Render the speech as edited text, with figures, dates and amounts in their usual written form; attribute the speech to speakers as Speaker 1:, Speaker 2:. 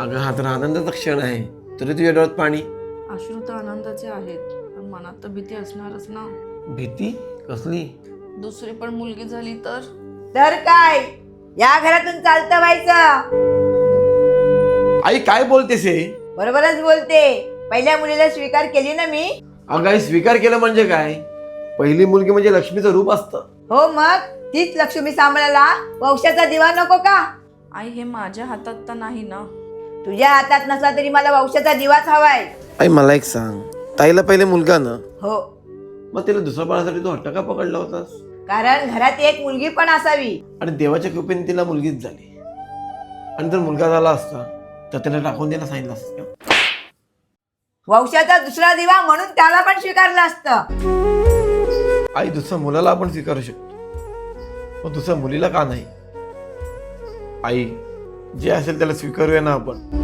Speaker 1: अगं हा तर आनंदाचा क्षण आहे, तरी तुझ्या डोळ्यात पाणी.
Speaker 2: अश्रू तर आनंदाचे आहेत, पण मनात तर भीती असणारच ना.
Speaker 1: भीती कसली?
Speaker 2: दुसरी पण मुलगी झाली तर?
Speaker 3: तर काय, या घरातून चालतं व्हायचं.
Speaker 1: आई काय बोलतेस हे?
Speaker 3: बरोबरच बोलते. पहिल्या मुलीला स्वीकार केली ना मी.
Speaker 1: अगं आई स्वीकार केलं म्हणजे काय? पहिली मुलगी म्हणजे लक्ष्मीचं रूप असतं.
Speaker 3: हो मग तीच लक्ष्मी सांभाळायला वंशाचा दिवा नको का?
Speaker 2: आई हे माझ्या हातात तर नाही ना.
Speaker 3: तुझ्या हातात नसला तरी मला वंशाचा दिवाच हवाय.
Speaker 1: आई मला एक सांग, ताईला पहिले मुलगा ना,
Speaker 3: हो,
Speaker 1: मग तिला दुसऱ्या बाळासाठी तू हट्ट का पकडला होतास?
Speaker 3: कारण घरात एक मुलगी पण असावी.
Speaker 1: आणि देवाच्या कृपेने तिला मुलगीच झाली. आणि जर मुलगा झाला असता तर त्याला टाकून द्यायला सांगितलं असतं का?
Speaker 3: वंशाचा दुसरा दिवा म्हणून त्याला पण स्वीकारलं असतं.
Speaker 1: आई दुसऱ्या मुलाला आपण स्वीकारू शकतो, पण दुसऱ्या मुलीला का नाही? आई जे असेल त्याला स्वीकारूया ना आपण.